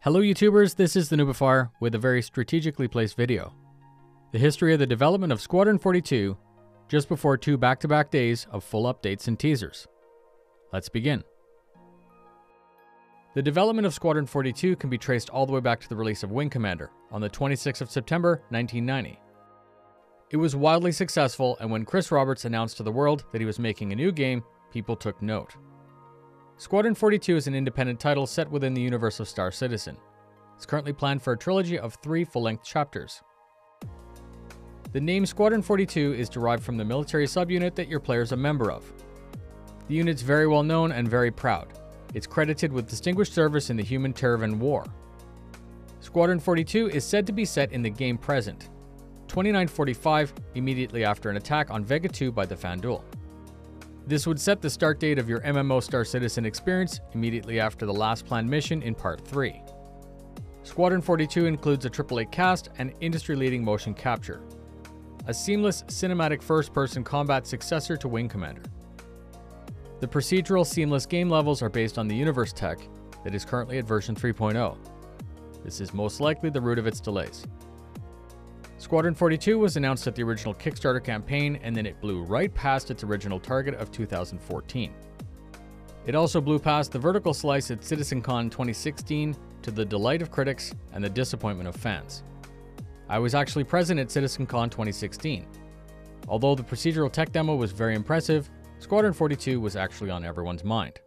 Hello YouTubers, this is the noobifier with a very strategically placed video. The history of the development of Squadron 42 just before 2 back-to-back days of full updates and teasers. Let's begin. The development of Squadron 42 can be traced all the way back to the release of Wing Commander on the 26th of September 1990. It was wildly successful, and when Chris Roberts announced to the world that he was making a new game, people took note. Squadron 42 is an independent title set within the universe of Star Citizen. It's currently planned for a trilogy of 3 full-length chapters. The name Squadron 42 is derived from the military subunit that your player is a member of. The unit's very well known and very proud. It's credited with distinguished service in the Human-Terran War. Squadron 42 is said to be set in the game present, 2945, immediately after an attack on Vega 2 by the Fandul. This would set the start date of your MMO Star Citizen experience immediately after the last planned mission in Part 3. Squadron 42 includes a AAA cast and industry-leading motion capture, a seamless cinematic first-person combat successor to Wing Commander. The procedural seamless game levels are based on the universe tech that is currently at version 3.0. This is most likely the root of its delays. Squadron 42 was announced at the original Kickstarter campaign, and then it blew right past its original target of 2014. It also blew past the vertical slice at CitizenCon 2016 to the delight of critics and the disappointment of fans. I was actually present at CitizenCon 2016. Although the procedural tech demo was very impressive, Squadron 42 was actually on everyone's mind.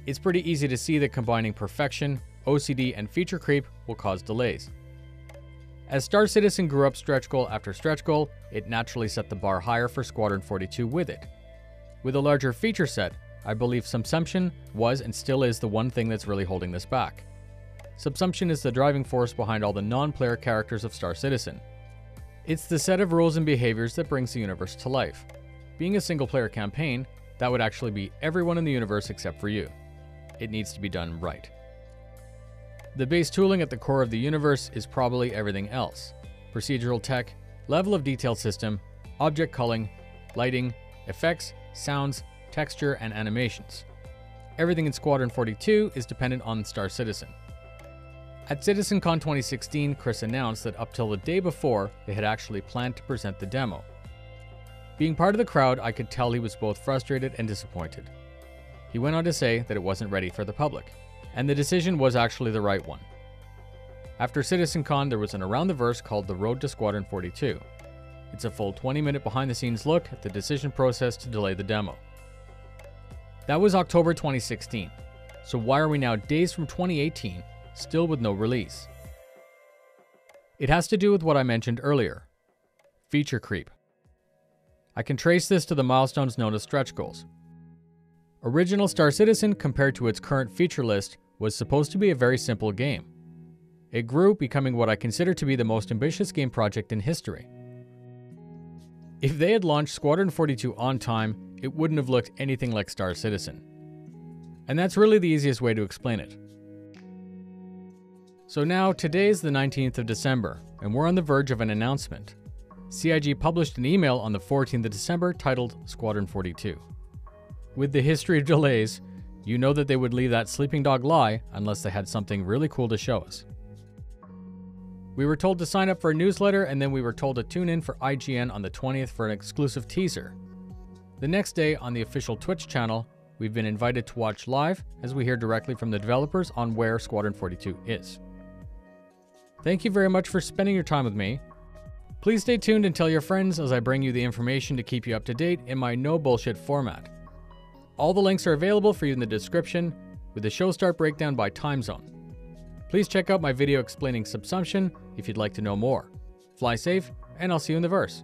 It's pretty easy to see that combining perfection, OCD, and feature creep will cause delays. As Star Citizen grew up stretch goal after stretch goal, it naturally set the bar higher for Squadron 42 with it. With a larger feature set, I believe subsumption was and still is the one thing that's really holding this back. Subsumption is the driving force behind all the non-player characters of Star Citizen. It's the set of rules and behaviors that brings the universe to life. Being a single-player campaign, that would actually be everyone in the universe except for you. It needs to be done right. The base tooling at the core of the universe is probably everything else. Procedural tech, level of detail system, object culling, lighting, effects, sounds, texture, and animations. Everything in Squadron 42 is dependent on Star Citizen. At CitizenCon 2016, Chris announced that up till the day before, they had actually planned to present the demo. Being part of the crowd, I could tell he was both frustrated and disappointed. He went on to say that it wasn't ready for the public, and the decision was actually the right one. After CitizenCon, there was an Around the Verse called The Road to Squadron 42. It's a full 20-minute behind-the-scenes look at the decision process to delay the demo. That was October 2016, so why are we now days from 2018, still with no release? It has to do with what I mentioned earlier, feature creep. I can trace this to the milestones known as stretch goals. Original Star Citizen, compared to its current feature list, was supposed to be a very simple game. It grew, becoming what I consider to be the most ambitious game project in history. If they had launched Squadron 42 on time, it wouldn't have looked anything like Star Citizen. And that's really the easiest way to explain it. So now, today is the 19th of December, and we're on the verge of an announcement. CIG published an email on the 14th of December titled Squadron 42. With the history of delays, you know that they would leave that sleeping dog lie unless they had something really cool to show us. We were told to sign up for a newsletter, and then we were told to tune in for IGN on the 20th for an exclusive teaser. The next day, on the official Twitch channel, we've been invited to watch live as we hear directly from the developers on where Squadron 42 is. Thank you very much for spending your time with me. Please stay tuned and tell your friends as I bring you the information to keep you up to date in my no bullshit format. All the links are available for you in the description, with the show start breakdown by time zone. Please check out my video explaining subsumption if you'd like to know more. Fly safe, and I'll see you in the verse.